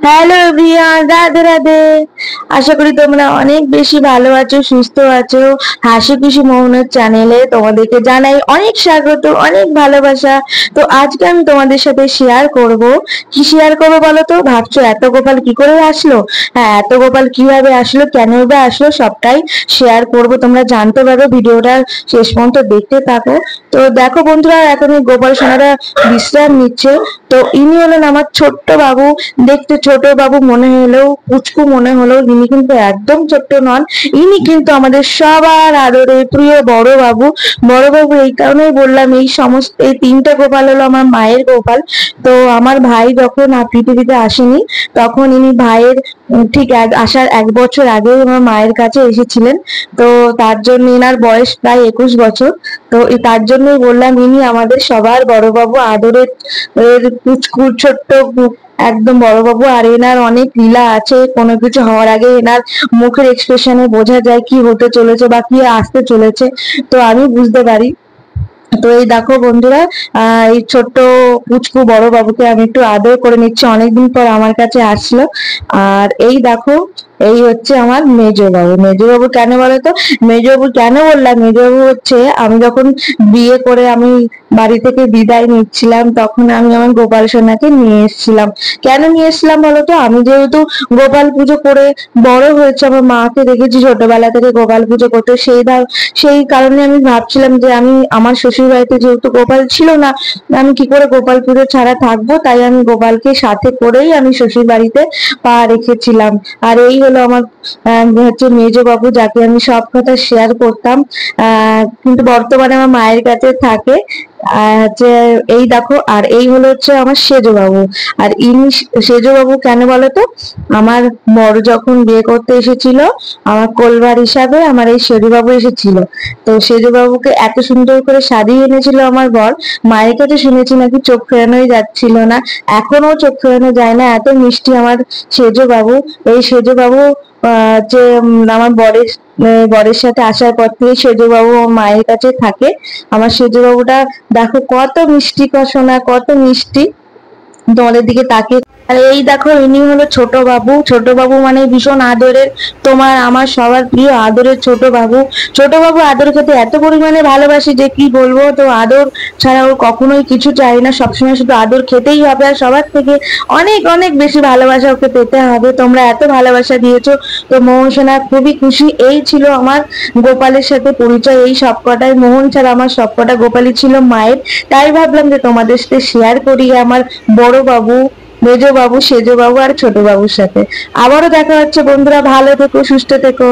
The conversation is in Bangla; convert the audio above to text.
Hello everyone, Radhe Radhe. আশা করি তোমরা অনেক বেশি ভালো আছো, সুস্থ আছো। হাসি খুশি মোহনের চ্যানেলে তোমাদেরকে জানাই অনেক স্বাগত, অনেক ভালোবাসা। তো আজকে আমি তোমাদের সাথে শেয়ার করব। কি শেয়ার করবো বলো তো? ভাবছো এত গোপাল কি করে আসলো? হ্যাঁ, এত গোপাল কিভাবে আসলো, কেন বা আসলো, সবটাই শেয়ার করব। তোমরা জানতে পারবে, ভিডিওটা শেষ পর্যন্ত দেখতে থাকো। তো দেখো বন্ধুরা, এখন এই গোপাল সোনারা বিশ্রাম নিচ্ছে। তো ইনি হলেন আমার ছোট্ট বাবু। দেখতে ছোট বাবু মনে হলেও, পুচকু মনে হলেও, ইনি কিন্তু একদম ছোট্ট নন। ইনি কিন্তু আমাদের সবার আদরের প্রিয় বড় বাবু। বড় বাবু এই কারণেই বললাম, এই সমস্ত এই তিনটা গোপাল হলো আমার মায়ের গোপাল। তো আমার ভাই যখন পৃথিবীতে আসেনি, তখন ইনি ভাইয়ের ঠিক আসার 1 বছর আগে আমার মায়ের কাছে এসেছিলেন। তো তার জন্য এনার বয়স প্রায় 21 বছর। তো তার জন্যই বললাম, ইনি আমাদের সবার বড় বাবু, আদরের পুচকু ছোট্ট একদম বড় বাবু। আর এনার অনেক লীলা আছে, কোনো কিছু হওয়ার আগে এনার মুখের এক্সপ্রেশনে বোঝা যায় কি হতে চলেছে বা কি আসতে চলেছে। তো আমি বুঝতে পারি। তো এই দেখো বন্ধুরা, এই ছোট্ট পুচকু বড় বাবুকে আমি একটু আদর করে নিচ্ছি, অনেকদিন পর আমার কাছে আসলো। আর এই দেখো, এই হচ্ছে আমার মেজবাবু। মেজবাবু কেন বলতো? মেজবাবু কেন বললাম? মেজবাবু হচ্ছে, আমি যখন বিয়ে করে আমি বাড়ি থেকে বিদায় নিচ্ছিলাম, তখন আমি আমার গোপাল সোনাকে নিয়ে এসেছিলাম। কেন নিয়ে এসেছিলাম বলতো? আমি যেহেতু গোপাল পুজো করে বড় হয়েছে, আমার মাকে দেখেছি ছোটবেলা থেকে গোপাল পুজো করতে, সেই কারণে আমি ভাবছিলাম যে আমি আমার শ্বশুর বাড়িতে যেহেতু গোপাল ছিল না, আমি কি করে গোপাল পুজো ছাড়া থাকবো। তাই আমি গোপালকে সাথে করেই আমি শ্বশুর বাড়িতে পা রেখেছিলাম। আর এই হলো আমার হচ্ছে মেজ বাবু, যাকে আমি সব কথা শেয়ার করতাম। কিন্তু বর্তমানে আমার মায়ের কাছে থাকে। হচ্ছে এই দেখো, আর এই হলো হচ্ছে আমার সেজ বাবু। আর ইনি সেজ বাবু কেন বলতো? আমার বড় যখন বিয়ে করতে এসেছিল, আমার কোলবার হিসাবে আমার এই সেজ বাবু এসেছিল। তো সেজ বাবুকে এত সুন্দর করে সাজিয়ে এনেছিল আমার বর। মায়ের কাছে শুনেছি নাকি চোখ ফেরানোই যাচ্ছিল না, এখনো চোখ ফেরানো যায় না, এত মিষ্টি আমার সেজ বাবু। এই সেজ বাবু যে আমার বরের সাথে আসার পর থেকে সেজ বাবু মায়ের কাছে থাকে। আমার সেজ বাবুটা দেখো কত মিষ্টি, সোনা কত মিষ্টি, তোমাদের দিকে তাকিয়ে। আর এই দেখো, ইনি হলো ছোট বাবু। ছোট বাবু মানে ভীষণ আদরের, তোমার আমার সবার প্রিয় আদরের ছোট বাবু। ছোট বাবু আদর খেতে এত পরিমাণে ভালোবাসি যে কি বলবো। তো আদর ছাড়া ও কখনোই কিছু চাই না, সবসময় শুধু আদর খেতেই হবে। আর সবার থেকে অনেক অনেক বেশি ভালোবাসা ওকে পেতে হবে। তোমরা এত ভালোবাসা দিয়েছো, তো মোহন সোনা খুবই খুশি। এই ছিল আমার গোপালের সাথে পরিচয়, এই সবকটাই। মোহন ছাড়া আমার সবকটা গোপালই ছিল মায়ের। তাই ভাবলাম যে তোমাদের সাথে শেয়ার করি আমার বড় বাবু, মেজ বাবু, সেজ বাবু আর ছোট বাবুর সাথে। আবারও দেখা হচ্ছে বন্ধুরা, ভালো থেকো, সুস্থ থেকো।